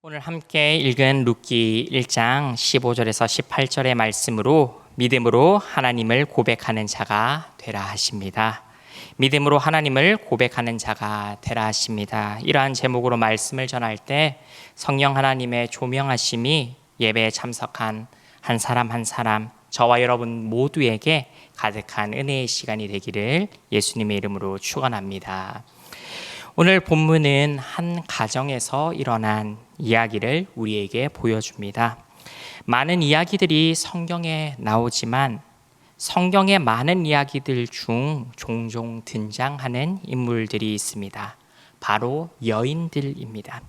오늘 함께 읽은 룻기 1장 15절에서 18절의 말씀으로 믿음으로 하나님을 고백하는 자가 되라 하십니다. 믿음으로 하나님을 고백하는 자가 되라 하십니다. 이러한 제목으로 말씀을 전할 때 성령 하나님의 조명하심이 예배에 참석한 한 사람 한 사람 저와 여러분 모두에게 가득한 은혜의 시간이 되기를 예수님의 이름으로 축원합니다. 오늘 본문은 한 가정에서 일어난 이야기를 우리에게 보여줍니다. 많은 이야기들이 성경에 나오지만 성경의 많은 이야기들 중 종종 등장하는 인물들이 있습니다. 바로 여인들입니다.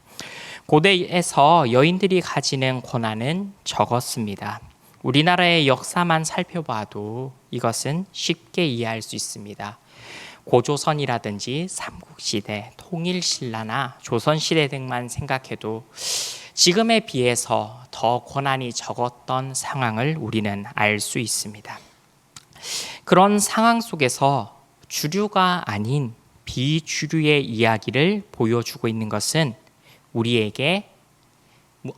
고대에서 여인들이 가지는 권한은 적었습니다. 우리나라의 역사만 살펴봐도 이것은 쉽게 이해할 수 있습니다. 고조선이라든지 삼국시대, 통일신라나 조선시대 등만 생각해도 지금에 비해서 더 권한이 적었던 상황을 우리는 알 수 있습니다. 그런 상황 속에서 주류가 아닌 비주류의 이야기를 보여주고 있는 것은 우리에게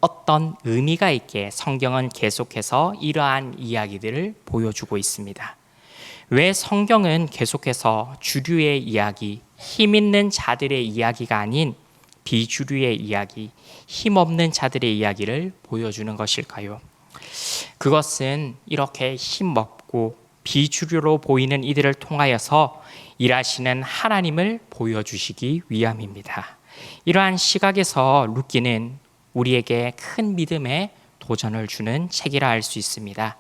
어떤 의미가 있게 성경은 계속해서 이러한 이야기들을 보여주고 있습니다. 왜 성경은 계속해서 주류의 이야기, 힘 있는 자들의 이야기가 아닌 비주류의 이야기, 힘없는 자들의 이야기를 보여주는 것일까요? 그것은 이렇게 힘없고 비주류로 보이는 이들을 통하여서 일하시는 하나님을 보여주시기 위함입니다. 이러한 시각에서 룻기는 우리에게 큰 믿음의 도전을 주는 책이라 할 수 있습니다.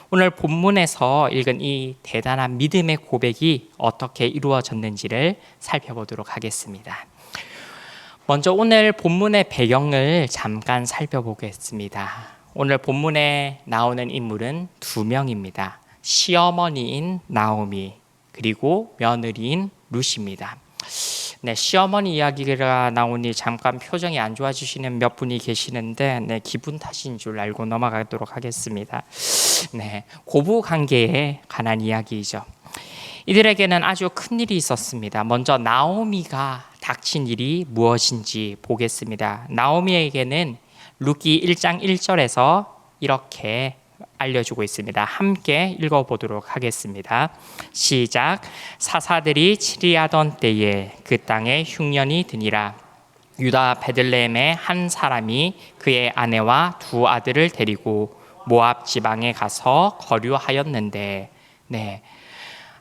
오늘 본문에서 읽은 이 대단한 믿음의 고백이 어떻게 이루어졌는지를 살펴보도록 하겠습니다. 먼저 오늘 본문의 배경을 잠깐 살펴보겠습니다. 오늘 본문에 나오는 인물은 두 명입니다. 시어머니인 나오미 그리고 며느리인 룻입니다. 시어머니 이야기가 나오니 잠깐 표정이 안 좋아지시는 몇 분이 계시는데 기분 탓인 줄 알고 넘어가도록 하겠습니다. 고부 관계에 관한 이야기이죠. 이들에게는 아주 큰 일이 있었습니다. 먼저 나오미가 닥친 일이 무엇인지 보겠습니다. 나오미에게는 룻기 1장 1절에서 이렇게 알려주고 있습니다. 함께 읽어보도록 하겠습니다. 시작. 사사들이 치리하던 때에 그 땅에 흉년이 드니라. 유다 베들레헴의 한 사람이 그의 아내와 두 아들을 데리고 모압 지방에 가서 거류하였는데,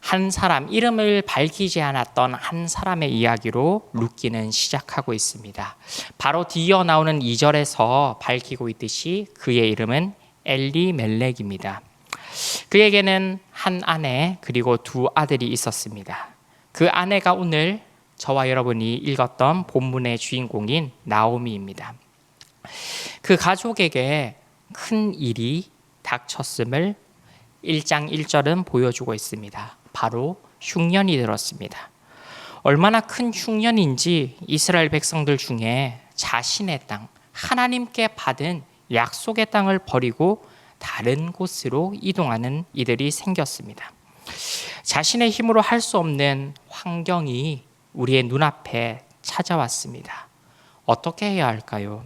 한 사람, 이름을 밝히지 않았던 한 사람의 이야기로 룻기는 시작하고 있습니다. 바로 뒤이어 나오는 2절에서 밝히고 있듯이 그의 이름은 엘리멜렉입니다. 그에게는 한 아내 그리고 두 아들이 있었습니다. 그 아내가 오늘 저와 여러분이 읽었던 본문의 주인공인 나오미입니다. 그 가족에게 큰 일이 닥쳤음을 1장 1절은 보여주고 있습니다. 바로 흉년이 들었습니다. 얼마나 큰 흉년인지 이스라엘 백성들 중에 자신의 땅, 하나님께 받은 약속의 땅을 버리고 다른 곳으로 이동하는 이들이 생겼습니다. 자신의 힘으로 할 수 없는 환경이 우리의 눈앞에 찾아왔습니다. 어떻게 해야 할까요?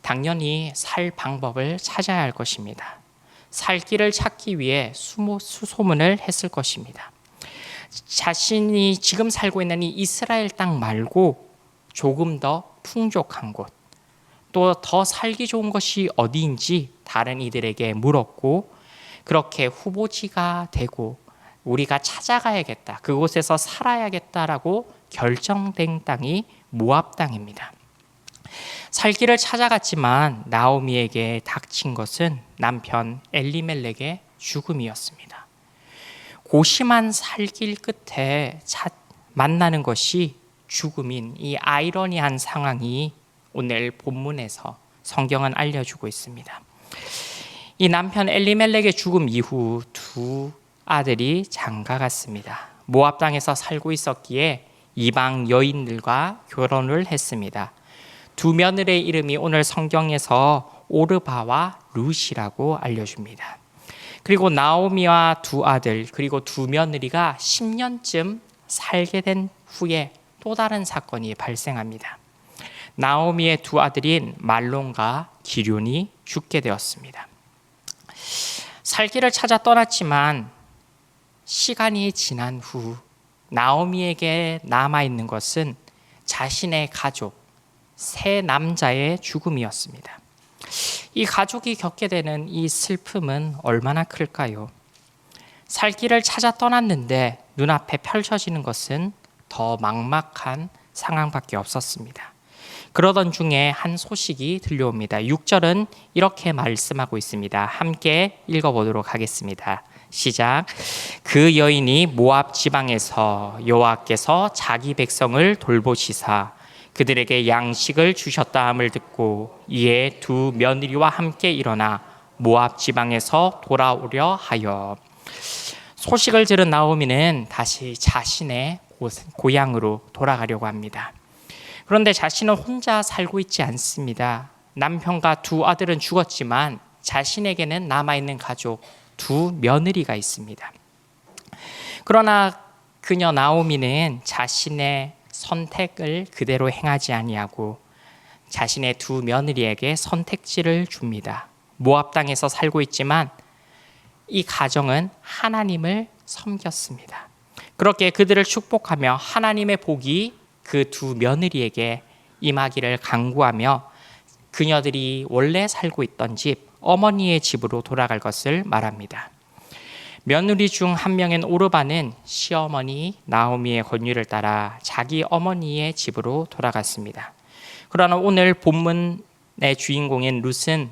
당연히 살 방법을 찾아야 할 것입니다. 살 길을 찾기 위해 수소문을 했을 것입니다. 자신이 지금 살고 있는 이 이스라엘 땅 말고 조금 더 풍족한 곳, 또 더 살기 좋은 것이 어디인지 다른 이들에게 물었고, 그렇게 후보지가 되고 우리가 찾아가야겠다, 그곳에서 살아야겠다라고 결정된 땅이 모압 땅입니다. 살기를 찾아갔지만 나오미에게 닥친 것은 남편 엘리멜렉의 죽음이었습니다. 고심한 살길 끝에 만나는 것이 죽음인 이 아이러니한 상황이 오늘 본문에서 성경은 알려주고 있습니다. 이 남편 엘리멜렉의 죽음 이후 두 아들이 장가갔습니다. 모압 땅에서 살고 있었기에 이방 여인들과 결혼을 했습니다. 두 며느리의 이름이 오늘 성경에서 오르바와 룻이라고 알려줍니다. 그리고 나오미와 두 아들 그리고 두 며느리가 10년쯤 살게 된 후에 또 다른 사건이 발생합니다. 나오미의 두 아들인 말론과 기륜이 죽게 되었습니다. 살 길을 찾아 떠났지만 시간이 지난 후 나오미에게 남아있는 것은 자신의 가족, 세 남자의 죽음이었습니다. 이 가족이 겪게 되는 이 슬픔은 얼마나 클까요? 살 길을 찾아 떠났는데 눈앞에 펼쳐지는 것은 더 막막한 상황밖에 없었습니다. 그러던 중에 한 소식이 들려옵니다. 6절은 이렇게 말씀하고 있습니다. 함께 읽어보도록 하겠습니다. 시작. 그 여인이 모압 지방에서 여호와께서 자기 백성을 돌보시사 그들에게 양식을 주셨다 함을 듣고 이에 두 며느리와 함께 일어나 모압 지방에서 돌아오려 하여. 소식을 들은 나오미는 다시 자신의 고향으로 돌아가려고 합니다. 그런데 자신은 혼자 살고 있지 않습니다. 남편과 두 아들은 죽었지만 자신에게는 남아있는 가족 두 며느리가 있습니다. 그러나 그녀 나오미는 자신의 선택을 그대로 행하지 아니하고 자신의 두 며느리에게 선택지를 줍니다. 모압 땅에서 살고 있지만 이 가정은 하나님을 섬겼습니다. 그렇게 그들을 축복하며 하나님의 복이 그 두 며느리에게 임하기를 간구하며 그녀들이 원래 살고 있던 집, 어머니의 집으로 돌아갈 것을 말합니다. 며느리 중 한 명인 오르바는 시어머니 나오미의 권유를 따라 자기 어머니의 집으로 돌아갔습니다. 그러나 오늘 본문의 주인공인 룻은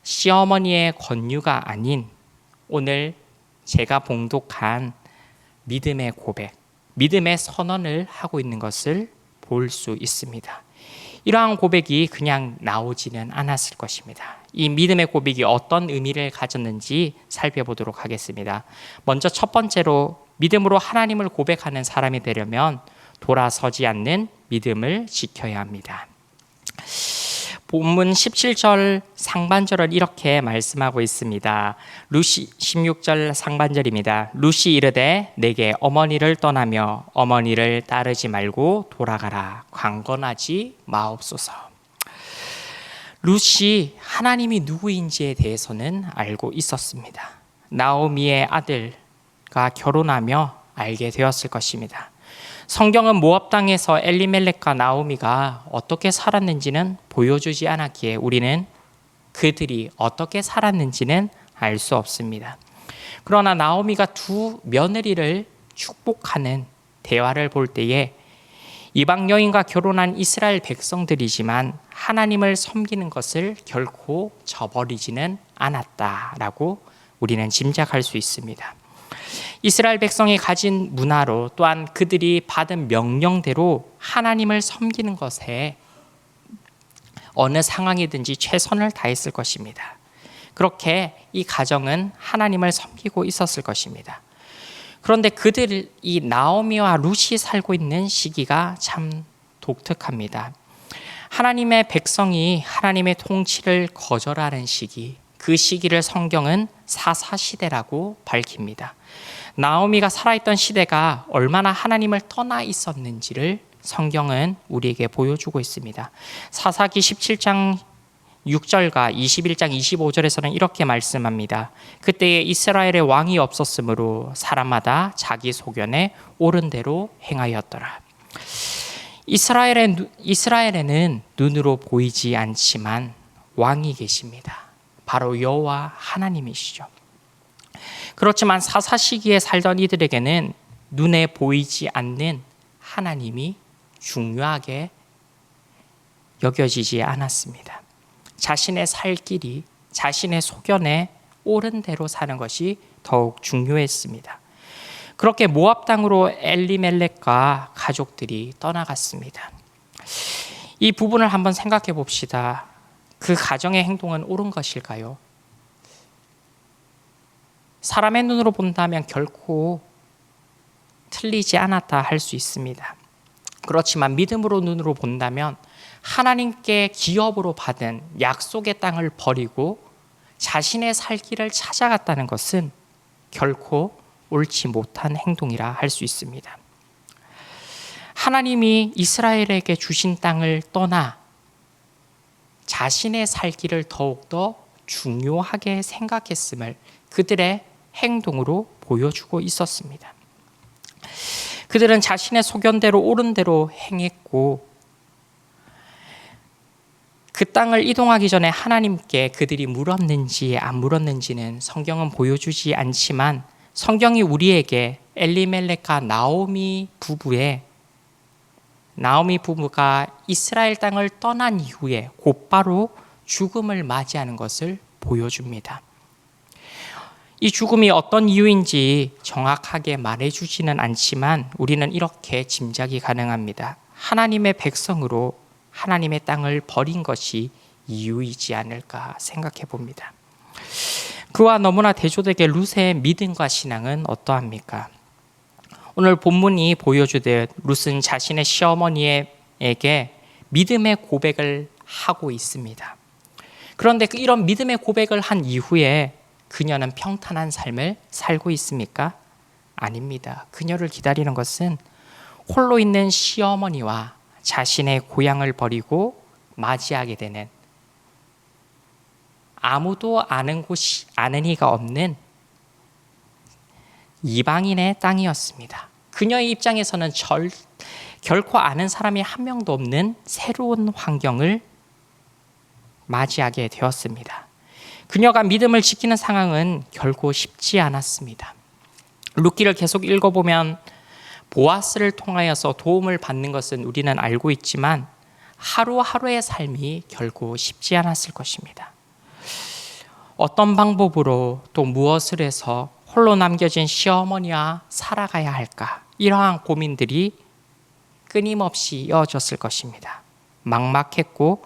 시어머니의 권유가 아닌 오늘 제가 봉독한 믿음의 고백, 믿음의 선언을 하고 있는 것을 볼 수 있습니다. 이러한 고백이 그냥 나오지는 않았을 것입니다. 이 믿음의 고백이 어떤 의미를 가졌는지 살펴보도록 하겠습니다. 먼저 첫 번째로 믿음으로 하나님을 고백하는 사람이 되려면 돌아서지 않는 믿음을 지켜야 합니다. 본문 17절 상반절을 이렇게 말씀하고 있습니다. 룻이 16절 상반절입니다. 룻이 이르되 내게 어머니를 떠나며 어머니를 따르지 말고 돌아가라. 강건하지 마옵소서. 룻이 하나님이 누구인지에 대해서는 알고 있었습니다. 나오미의 아들과 결혼하며 알게 되었을 것입니다. 성경은 모압 땅에서 엘리멜렉과 나오미가 어떻게 살았는지는 보여주지 않았기에 우리는 그들이 어떻게 살았는지는 알 수 없습니다. 그러나 나오미가 두 며느리를 축복하는 대화를 볼 때에 이방 여인과 결혼한 이스라엘 백성들이지만 하나님을 섬기는 것을 결코 저버리지는 않았다라고 우리는 짐작할 수 있습니다. 이스라엘 백성이 가진 문화로 또한 그들이 받은 명령대로 하나님을 섬기는 것에 어느 상황이든지 최선을 다했을 것입니다. 그렇게 이 가정은 하나님을 섬기고 있었을 것입니다. 그런데 이 나오미와 룻이 살고 있는 시기가 참 독특합니다. 하나님의 백성이 하나님의 통치를 거절하는 시기, 그 시기를 성경은 사사시대라고 밝힙니다. 나오미가 살아있던 시대가 얼마나 하나님을 떠나 있었는지를 성경은 우리에게 보여주고 있습니다. 사사기 17장 6절과 21장 25절에서는 이렇게 말씀합니다. 그때에 이스라엘의 왕이 없었으므로 사람마다 자기 소견에 옳은 대로 행하였더라. 이스라엘에는 눈으로 보이지 않지만 왕이 계십니다. 바로 여호와 하나님이시죠. 그렇지만 사사 시기에 살던 이들에게는 눈에 보이지 않는 하나님이 중요하게 여겨지지 않았습니다. 자신의 살 길이 자신의 소견에 옳은 대로 사는 것이 더욱 중요했습니다. 그렇게 모압 땅으로 엘리멜렉과 가족들이 떠나갔습니다. 이 부분을 한번 생각해 봅시다. 그 가정의 행동은 옳은 것일까요? 사람의 눈으로 본다면 결코 틀리지 않았다 할 수 있습니다. 그렇지만 믿음으로 눈으로 본다면 하나님께 기업으로 받은 약속의 땅을 버리고 자신의 살 길을 찾아갔다는 것은 결코 옳지 못한 행동이라 할 수 있습니다. 하나님이 이스라엘에게 주신 땅을 떠나 자신의 살기를 더욱더 중요하게 생각했음을 그들의 행동으로 보여주고 있었습니다. 그들은 자신의 소견대로 옳은 대로 행했고 그 땅을 이동하기 전에 하나님께 그들이 물었는지 안 물었는지는 성경은 보여주지 않지만 성경이 우리에게 엘리멜렉과 나오미 부부가 이스라엘 땅을 떠난 이후에 곧바로 죽음을 맞이하는 것을 보여줍니다. 이 죽음이 어떤 이유인지 정확하게 말해주지는 않지만 우리는 이렇게 짐작이 가능합니다. 하나님의 백성으로 하나님의 땅을 버린 것이 이유이지 않을까 생각해 봅니다. 그와 너무나 대조되게 룻의 믿음과 신앙은 어떠합니까? 오늘 본문이 보여주듯 룻은 자신의 시어머니에게 믿음의 고백을 하고 있습니다. 그런데 이런 믿음의 고백을 한 이후에 그녀는 평탄한 삶을 살고 있습니까? 아닙니다. 그녀를 기다리는 것은 홀로 있는 시어머니와 자신의 고향을 버리고 맞이하게 되는 아무도 아는 이가 없는 이방인의 땅이었습니다. 그녀의 입장에서는 결코 아는 사람이 한 명도 없는 새로운 환경을 맞이하게 되었습니다. 그녀가 믿음을 지키는 상황은 결코 쉽지 않았습니다. 룻기를 계속 읽어보면 보아스를 통하여서 도움을 받는 것은 우리는 알고 있지만 하루하루의 삶이 결코 쉽지 않았을 것입니다. 어떤 방법으로 또 무엇을 해서 홀로 남겨진 시어머니와 살아가야 할까? 이러한 고민들이 끊임없이 이어졌을 것입니다. 막막했고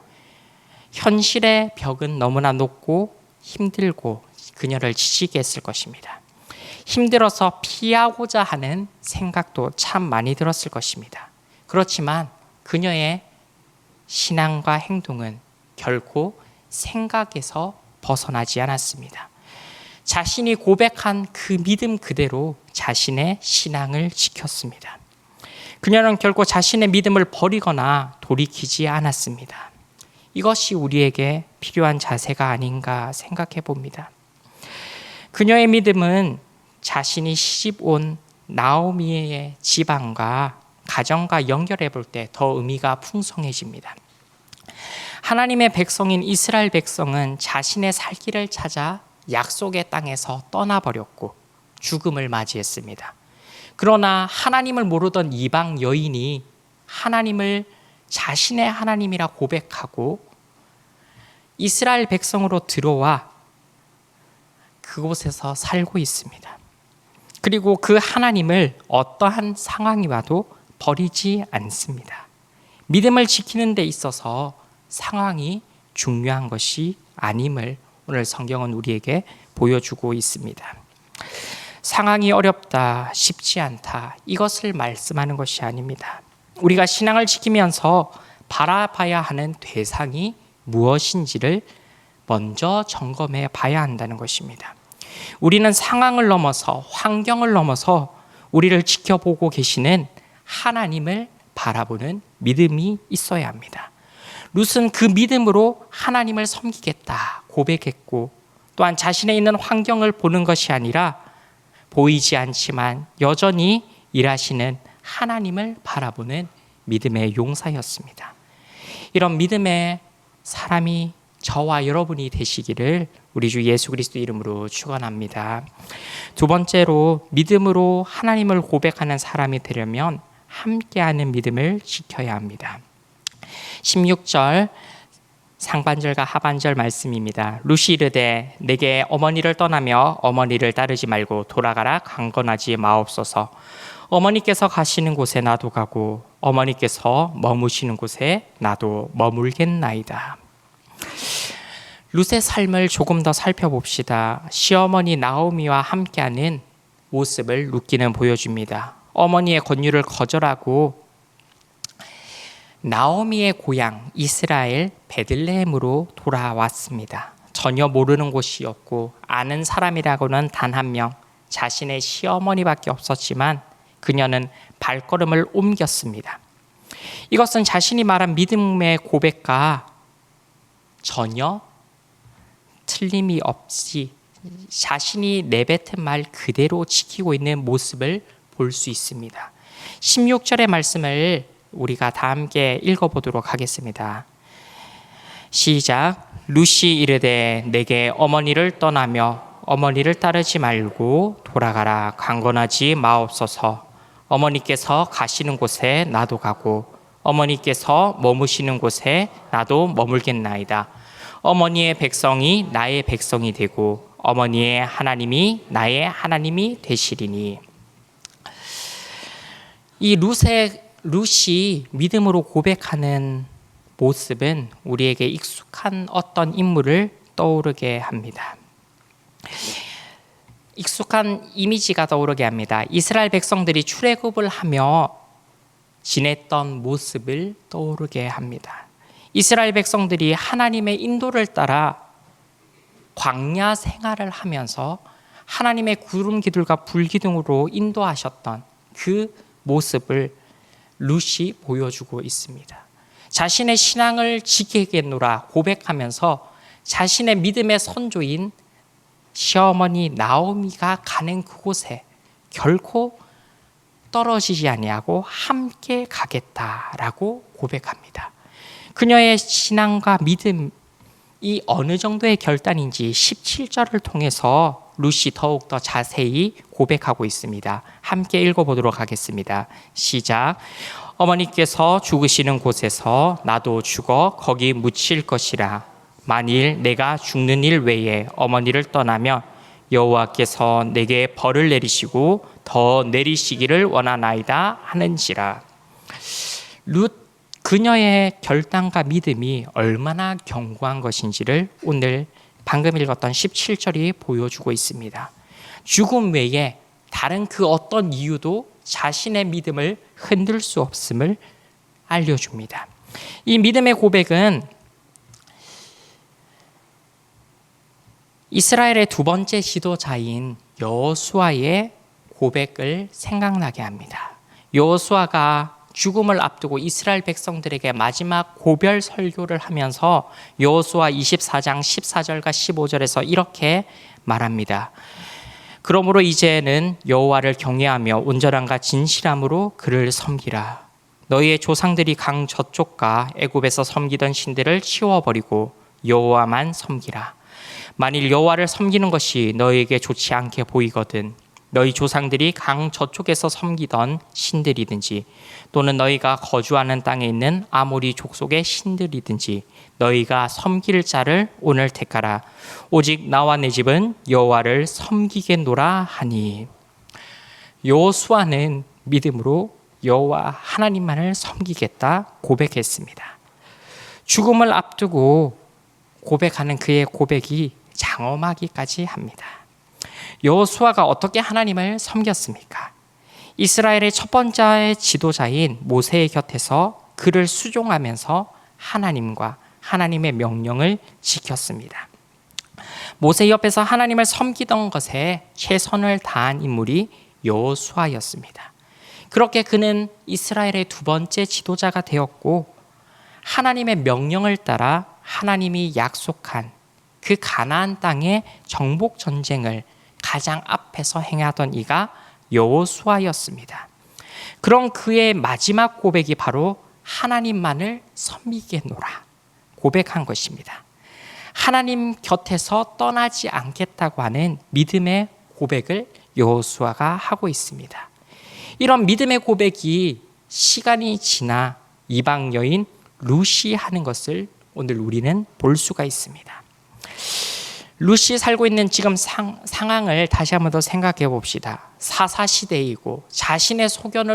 현실의 벽은 너무나 높고 힘들고 그녀를 지치게 했을 것입니다. 힘들어서 피하고자 하는 생각도 참 많이 들었을 것입니다. 그렇지만 그녀의 신앙과 행동은 결코 생각에서 벗어나지 않았습니다. 자신이 고백한 그 믿음 그대로 자신의 신앙을 지켰습니다. 그녀는 결코 자신의 믿음을 버리거나 돌이키지 않았습니다. 이것이 우리에게 필요한 자세가 아닌가 생각해 봅니다. 그녀의 믿음은 자신이 시집 온 나오미의 집안과 가정과 연결해 볼 때 더 의미가 풍성해집니다. 하나님의 백성인 이스라엘 백성은 자신의 살 길을 찾아 약속의 땅에서 떠나버렸고 죽음을 맞이했습니다. 그러나 하나님을 모르던 이방 여인이 하나님을 자신의 하나님이라 고백하고 이스라엘 백성으로 들어와 그곳에서 살고 있습니다. 그리고 그 하나님을 어떠한 상황이 와도 버리지 않습니다. 믿음을 지키는 데 있어서 상황이 중요한 것이 아님을 오늘 성경은 우리에게 보여주고 있습니다. 상황이 어렵다, 쉽지 않다, 이것을 말씀하는 것이 아닙니다. 우리가 신앙을 지키면서 바라봐야 하는 대상이 무엇인지를 먼저 점검해 봐야 한다는 것입니다. 우리는 상황을 넘어서 환경을 넘어서 우리를 지켜보고 계시는 하나님을 바라보는 믿음이 있어야 합니다. 룻은 그 믿음으로 하나님을 섬기겠다 고백했고 또한 자신의 있는 환경을 보는 것이 아니라 보이지 않지만 여전히 일하시는 하나님을 바라보는 믿음의 용사였습니다. 이런 믿음의 사람이 저와 여러분이 되시기를 우리 주 예수 그리스도 이름으로 축원합니다. 두 번째로 믿음으로 하나님을 고백하는 사람이 되려면 함께하는 믿음을 지켜야 합니다. 16절 상반절과 하반절 말씀입니다. 룻이 이르되 내게 어머니를 떠나며 어머니를 따르지 말고 돌아가라 강건하지 마옵소서. 어머니께서 가시는 곳에 나도 가고 어머니께서 머무시는 곳에 나도 머물겠나이다. 룻의 삶을 조금 더 살펴봅시다. 시어머니 나오미와 함께하는 모습을 룻기는 보여줍니다. 어머니의 권유를 거절하고 나오미의 고향 이스라엘 베들레헴으로 돌아왔습니다. 전혀 모르는 곳이었고 아는 사람이라고는 단 한 명, 자신의 시어머니밖에 없었지만 그녀는 발걸음을 옮겼습니다. 이것은 자신이 말한 믿음의 고백과 전혀 틀림이 없이 자신이 내뱉은 말 그대로 지키고 있는 모습을 볼 수 있습니다. 16절의 말씀을 우리가 다 함께 읽어보도록 하겠습니다. 시작. 룻이 이르되 내게 어머니를 떠나며 어머니를 따르지 말고 돌아가라. 강건하지 마옵소서. 어머니께서 가시는 곳에 나도 가고 어머니께서 머무시는 곳에 나도 머물겠나이다. 어머니의 백성이 나의 백성이 되고 어머니의 하나님이 나의 하나님이 되시리니. 이 룻이 믿음으로 고백하는 모습은 우리에게 익숙한 어떤 인물을 떠오르게 합니다. 익숙한 이미지가 떠오르게 합니다. 이스라엘 백성들이 출애굽을 하며 지냈던 모습을 떠오르게 합니다. 이스라엘 백성들이 하나님의 인도를 따라 광야 생활을 하면서 하나님의 구름 기둥과 불 기둥으로 인도하셨던 그 모습을 룻이 보여주고 있습니다. 자신의 신앙을 지키겠노라 고백하면서 자신의 믿음의 선조인 시어머니 나오미가 가는 그곳에 결코 떨어지지 아니하고 함께 가겠다라고 고백합니다. 그녀의 신앙과 믿음이 어느 정도의 결단인지 17절을 통해서 룻이 더욱 더 자세히 고백하고 있습니다. 함께 읽어보도록 하겠습니다. 시작. 어머니께서 죽으시는 곳에서 나도 죽어 거기 묻힐 것이라. 만일 내가 죽는 일 외에 어머니를 떠나면 여호와께서 내게 벌을 내리시고 더 내리시기를 원하나이다 하는지라. 룻 그녀의 결단과 믿음이 얼마나 견고한 것인지를 오늘 방금 읽었던 17절이 보여주고 있습니다. 죽음 외에 다른 그 어떤 이유도 자신의 믿음을 흔들 수 없음을 알려줍니다. 이 믿음의 고백은 이스라엘의 두 번째 지도자인 여호수아의 고백을 생각나게 합니다. 여호수아가 죽음을 앞두고 이스라엘 백성들에게 마지막 고별 설교를 하면서 여호수아 24장 14절과 15절에서 이렇게 말합니다. 그러므로 이제는 여호와를 경외하며 온전함과 진실함으로 그를 섬기라. 너희의 조상들이 강 저쪽과 애굽에서 섬기던 신들을 치워버리고 여호와만 섬기라. 만일 여호와를 섬기는 것이 너희에게 좋지 않게 보이거든 너희 조상들이 강 저쪽에서 섬기던 신들이든지 또는 너희가 거주하는 땅에 있는 아모리 족속의 신들이든지 너희가 섬길 자를 오늘 택하라. 오직 나와 내 집은 여호와를 섬기겠노라 하니. 여호수아는 믿음으로 여호와 하나님만을 섬기겠다 고백했습니다. 죽음을 앞두고 고백하는 그의 고백이 장엄하기까지 합니다. 여호수아가 어떻게 하나님을 섬겼습니까? 이스라엘의 첫 번째 지도자인 모세의 곁에서 그를 수종하면서 하나님과 하나님의 명령을 지켰습니다. 모세 옆에서 하나님을 섬기던 것에 최선을 다한 인물이 여호수아였습니다. 그렇게 그는 이스라엘의 두 번째 지도자가 되었고 하나님의 명령을 따라 하나님이 약속한 그 가나안 땅의 정복 전쟁을 가장 앞에서 행하던 이가 여호수아였습니다. 그런 그의 마지막 고백이 바로 하나님만을 섬기겠노라 고백한 것입니다. 하나님 곁에서 떠나지 않겠다고 하는 믿음의 고백을 여호수아가 하고 있습니다. 이런 믿음의 고백이 시간이 지나 이방 여인 룻이 하는 것을 오늘 우리는 볼 수가 있습니다. 룻이 살고 있는 지금 상황을 다시 한번 더 생각해 봅시다. 사사시대이고 자신의 소견에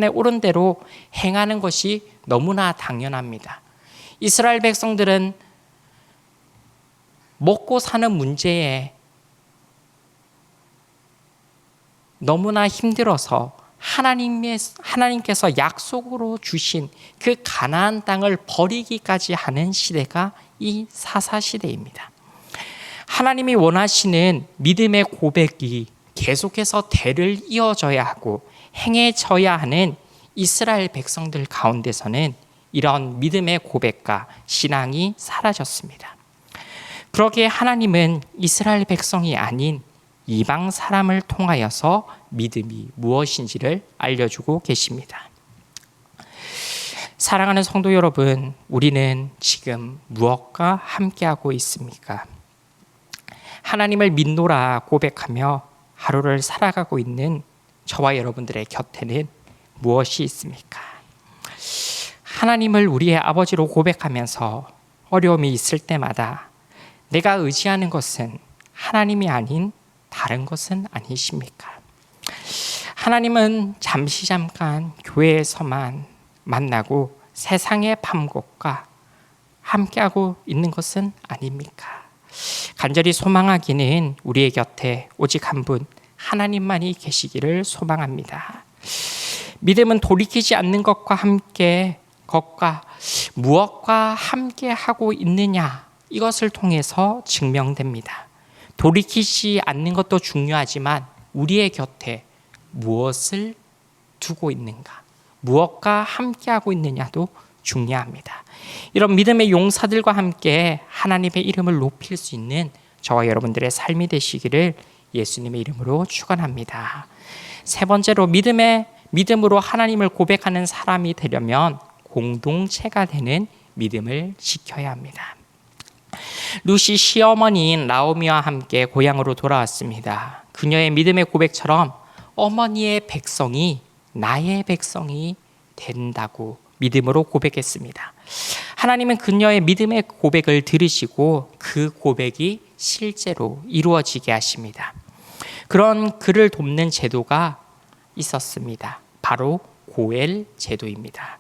옳은 대로 행하는 것이 너무나 당연합니다. 이스라엘 백성들은 먹고 사는 문제에 너무나 힘들어서 하나님께서 약속으로 주신 그 가나안 땅을 버리기까지 하는 시대가 이 사사시대입니다. 하나님이 원하시는 믿음의 고백이 계속해서 대를 이어져야 하고 행해져야 하는 이스라엘 백성들 가운데서는 이런 믿음의 고백과 신앙이 사라졌습니다. 그러기에 하나님은 이스라엘 백성이 아닌 이방 사람을 통하여서 믿음이 무엇인지를 알려주고 계십니다. 사랑하는 성도 여러분, 우리는 지금 무엇과 함께하고 있습니까? 하나님을 믿노라 고백하며 하루를 살아가고 있는 저와 여러분들의 곁에는 무엇이 있습니까? 하나님을 우리의 아버지로 고백하면서 어려움이 있을 때마다 내가 의지하는 것은 하나님이 아닌 다른 것은 아니십니까? 하나님은 잠깐 교회에서만 만나고 세상의 밤곡과 함께하고 있는 것은 아닙니까? 간절히 소망하기는 우리의 곁에 오직 한 분 하나님만이 계시기를 소망합니다. 믿음은 돌이키지 않는 것과 무엇과 함께 하고 있느냐, 이것을 통해서 증명됩니다. 돌이키지 않는 것도 중요하지만 우리의 곁에 무엇을 두고 있는가, 무엇과 함께하고 있느냐도 중요합니다. 이런 믿음의 용사들과 함께 하나님의 이름을 높일 수 있는 저와 여러분들의 삶이 되시기를 예수님의 이름으로 축원합니다. 세 번째로 믿음으로 하나님을 고백하는 사람이 되려면 공동체가 되는 믿음을 지켜야 합니다. 루시 시어머니인 나오미와 함께 고향으로 돌아왔습니다. 그녀의 믿음의 고백처럼 어머니의 백성이 나의 백성이 된다고 믿음으로 고백했습니다. 하나님은 그녀의 믿음의 고백을 들으시고 그 고백이 실제로 이루어지게 하십니다. 그런 그를 돕는 제도가 있었습니다. 바로 고엘 제도입니다.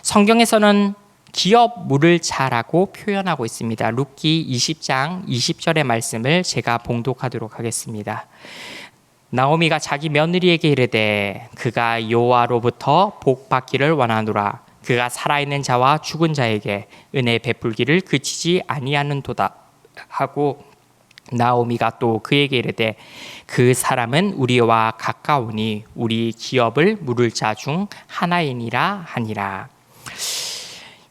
성경에서는 기업 물을 자라고 표현하고 있습니다. 룻기 20장 20절의 말씀을 제가 봉독하도록 하겠습니다. 나오미가 자기 며느리에게 이르되 그가 여호와로부터 복 받기를 원하노라. 그가 살아있는 자와 죽은 자에게 은혜 베풀기를 그치지 아니하는도다 하고, 나오미가 또 그에게 이르되 그 사람은 우리와 가까우니 우리 기업을 물을 자 중 하나이니라 하니라.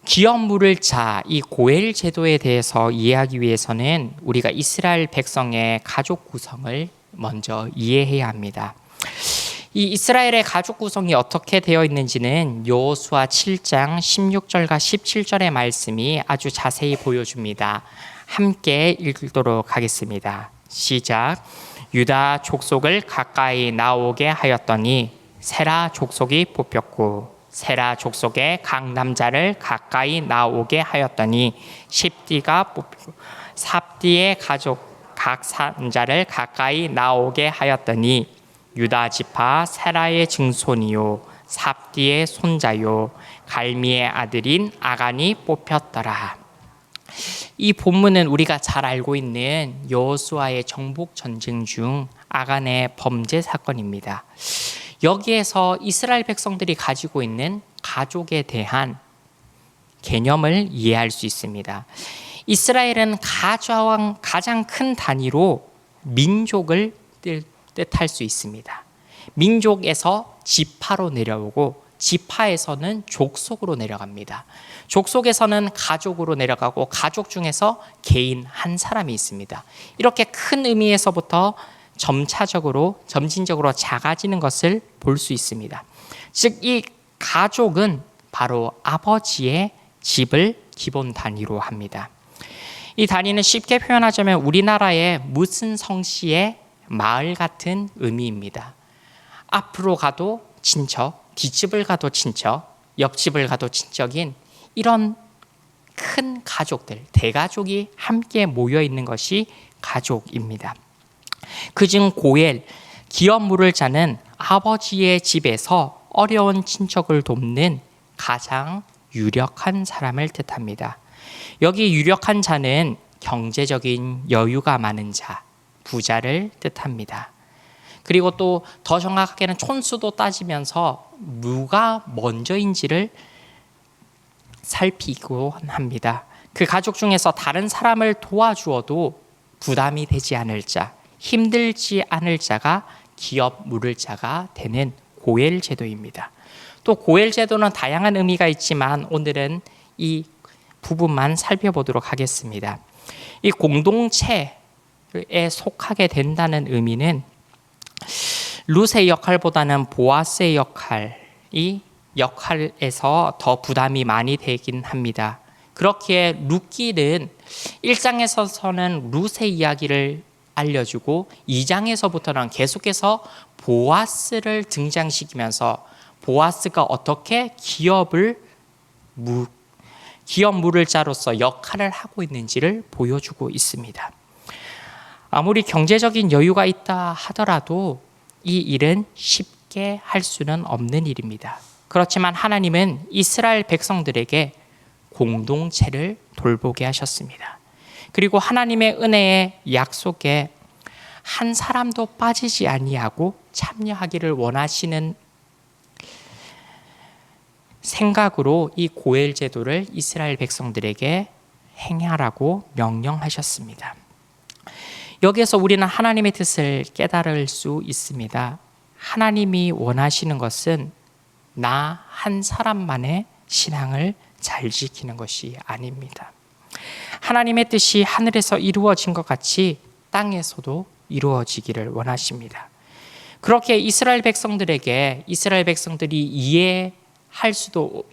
기업 물을 자, 이 고엘 제도에 대해서 이해하기 위해서는 우리가 이스라엘 백성의 가족 구성을 먼저 이해해야 합니다. 이 이스라엘의 가족 구성이 어떻게 되어 있는지는 여호수아 7장 16절과 17절의 말씀이 아주 자세히 보여줍니다. 함께 읽도록 하겠습니다. 시작. 유다 족속을 가까이 나오게 하였더니 세라 족속이 뽑혔고, 세라 족속의 각 남자를 가까이 나오게 하였더니 십디가 뽑히고, 삽디의 가족 각 남자를 가까이 나오게 하였더니 유다 지파 세라의 증손이요 삽디의 손자요 갈미의 아들인 아간이 뽑혔더라. 이 본문은 우리가 잘 알고 있는 여호수아의 정복 전쟁 중 아간의 범죄 사건입니다. 여기에서 이스라엘 백성들이 가지고 있는 가족에 대한 개념을 이해할 수 있습니다. 이스라엘은 가장 큰 단위로 민족을 뜻할 수 있습니다. 민족에서 지파로 내려오고 지파에서는 족속으로 내려갑니다. 족속에서는 가족으로 내려가고 가족 중에서 개인 한 사람이 있습니다. 이렇게 큰 의미에서부터 점진적으로 작아지는 것을 볼 수 있습니다. 즉, 이 가족은 바로 아버지의 집을 기본 단위로 합니다. 이 단위는 쉽게 표현하자면 우리나라의 무슨 성씨의 마을 같은 의미입니다. 앞으로 가도 친척, 뒷집을 가도 친척, 옆집을 가도 친척인 이런 큰 가족들, 대가족이 함께 모여 있는 것이 가족입니다. 그중 고엘, 기업 물을 자는 아버지의 집에서 어려운 친척을 돕는 가장 유력한 사람을 뜻합니다. 여기 유력한 자는 경제적인 여유가 많은 자, 부자를 뜻합니다. 그리고 또 더 정확하게는 촌수도 따지면서 누가 먼저인지를 살피고 합니다. 그 가족 중에서 다른 사람을 도와주어도 부담이 되지 않을 자, 힘들지 않을 자가 기업 물을 자가 되는 고엘 제도입니다. 또 고엘 제도는 다양한 의미가 있지만 오늘은 이 부분만 살펴보도록 하겠습니다. 이 공동체에 속하게 된다는 의미는 룻의 역할보다는 보아스의 역할에서 더 부담이 많이 되긴 합니다. 그렇기에 룻기는 1장에서는 룻의 이야기를 알려주고 2장에서부터는 계속해서 보아스를 등장시키면서 보아스가 어떻게 기업 물을자로서 역할을 하고 있는지를 보여주고 있습니다. 아무리 경제적인 여유가 있다 하더라도 이 일은 쉽게 할 수는 없는 일입니다. 그렇지만 하나님은 이스라엘 백성들에게 공동체를 돌보게 하셨습니다. 그리고 하나님의 은혜의 약속에 한 사람도 빠지지 아니하고 참여하기를 원하시는 생각으로 이 고엘 제도를 이스라엘 백성들에게 행하라고 명령하셨습니다. 여기에서 우리는 하나님의 뜻을 깨달을 수 있습니다. 하나님이 원하시는 것은 나 한 사람만의 신앙을 잘 지키는 것이 아닙니다. 하나님의 뜻이 하늘에서 이루어진 것 같이 땅에서도 이루어지기를 원하십니다. 그렇게 이스라엘 백성들에게 이스라엘 백성들이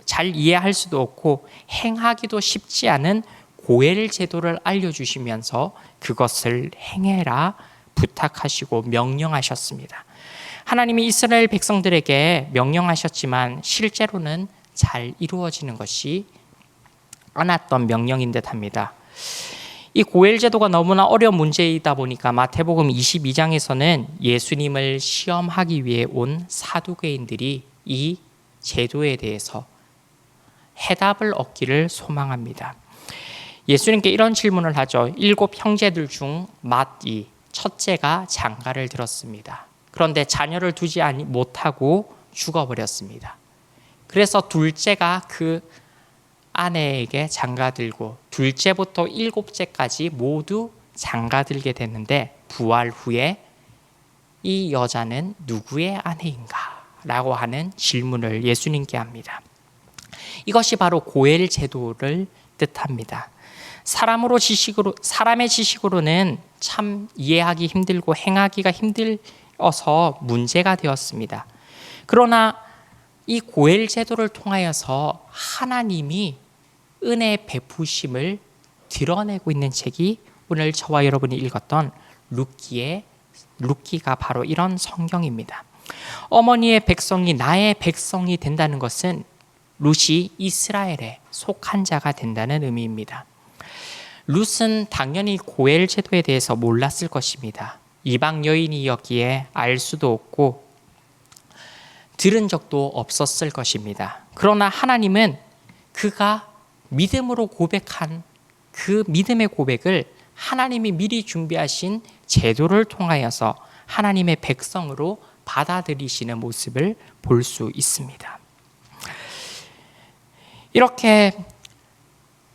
잘 이해할 수도 없고 행하기도 쉽지 않은 고엘 제도를 알려주시면서 그것을 행해라 부탁하시고 명령하셨습니다. 하나님이 이스라엘 백성들에게 명령하셨지만 실제로는 잘 이루어지는 것이 않았던 명령인 듯합니다. 이 고엘 제도가 너무나 어려운 문제이다 보니까 마태복음 22장에서는 예수님을 시험하기 위해 온 사두개인들이 이 제도에 대해서 해답을 얻기를 소망합니다. 예수님께 이런 질문을 하죠. 7 형제들 중 맏이 첫째가 장가를 들었습니다. 그런데 자녀를 두지 못하고 죽어버렸습니다. 그래서 둘째가 그 아내에게 장가들고 둘째부터 7째까지 모두 장가들게 됐는데 부활 후에 이 여자는 누구의 아내인가? 라고 하는 질문을 예수님께 합니다. 이것이 바로 고엘 제도를 뜻합니다. 사람의 지식으로는 참 이해하기 힘들고 행하기가 힘들어서 문제가 되었습니다. 그러나 이 고엘 제도를 통하여서 하나님이 은혜 베푸심을 드러내고 있는 책이 오늘 저와 여러분이 읽었던 룻기가 바로 이런 성경입니다. 어머니의 백성이 나의 백성이 된다는 것은 룻이 이스라엘에 속한 자가 된다는 의미입니다. 룻은 당연히 고엘 제도에 대해서 몰랐을 것입니다. 이방 여인이었기에 알 수도 없고 들은 적도 없었을 것입니다. 그러나 하나님은 그가 믿음으로 고백한 그 믿음의 고백을 하나님이 미리 준비하신 제도를 통하여서 하나님의 백성으로 받아들이시는 모습을 볼 수 있습니다. 이렇게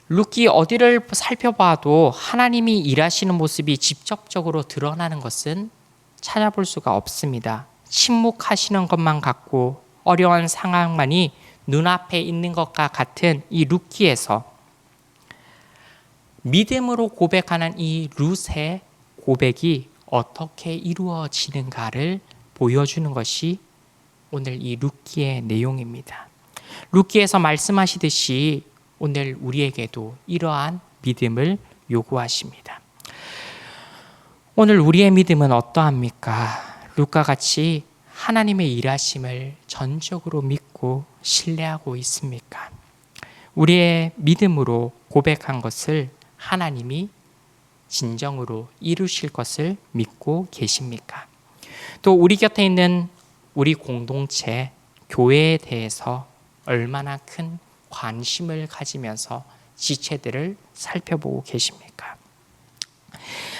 룻기 어디를 살펴봐도 하나님이 일하시는 모습이 직접적으로 드러나는 것은 찾아볼 수가 없습니다. 침묵하시는 것만 같고 어려운 상황만이 눈앞에 있는 것과 같은 이 룻기에서 믿음으로 고백하는 이 룻의 고백이 어떻게 이루어지는가를 보여주는 것이 오늘 이 룻기의 내용입니다. 룻기에서 말씀하시듯이 오늘 우리에게도 이러한 믿음을 요구하십니다. 오늘 우리의 믿음은 어떠합니까? 룻과 같이 하나님의 일하심을 전적으로 믿고 신뢰하고 있습니까? 우리의 믿음으로 고백한 것을 하나님이 진정으로 이루실 것을 믿고 계십니까? 또 우리 곁에 있는 우리 공동체, 교회에 대해서 얼마나 큰 관심을 가지면서 지체들을 살펴보고 계십니까?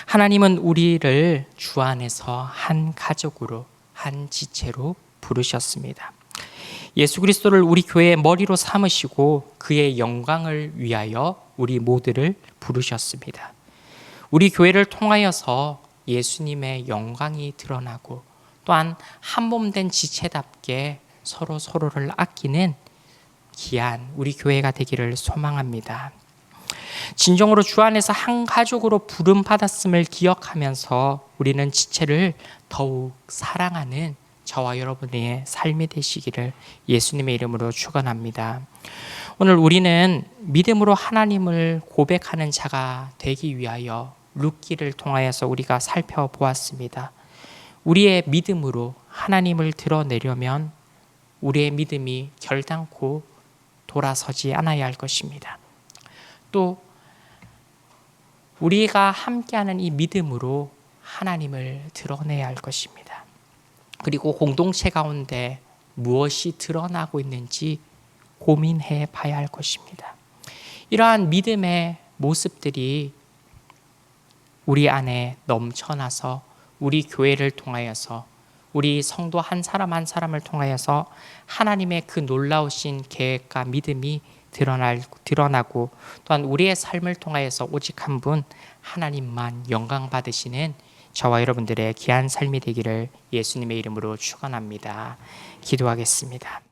하나님은 우리를 주 안에서 한 가족으로, 한 지체로 부르셨습니다. 예수 그리스도를 우리 교회의 머리로 삼으시고 그의 영광을 위하여 우리 모두를 부르셨습니다. 우리 교회를 통하여서 예수님의 영광이 드러나고 또한 한 몸 된 지체답게 서로 서로를 아끼는 귀한 우리 교회가 되기를 소망합니다. 진정으로 주 안에서 한 가족으로 부름 받았음을 기억하면서 우리는 지체를 더욱 사랑하는 저와 여러분의 삶이 되시기를 예수님의 이름으로 축원합니다. 오늘 우리는 믿음으로 하나님을 고백하는 자가 되기 위하여 룻기를 통하여서 우리가 살펴보았습니다. 우리의 믿음으로 하나님을 드러내려면 우리의 믿음이 결단코 돌아서지 않아야 할 것입니다. 또 우리가 함께하는 이 믿음으로 하나님을 드러내야 할 것입니다. 그리고 공동체 가운데 무엇이 드러나고 있는지 고민해 봐야 할 것입니다. 이러한 믿음의 모습들이 우리 안에 넘쳐나서 우리 교회를 통하여서 우리 성도 한 사람 한 사람을 통하여서 하나님의 그 놀라우신 계획과 믿음이 드러나고 또한 우리의 삶을 통하여서 오직 한 분 하나님만 영광 받으시는 저와 여러분들의 귀한 삶이 되기를 예수님의 이름으로 축원합니다. 기도하겠습니다.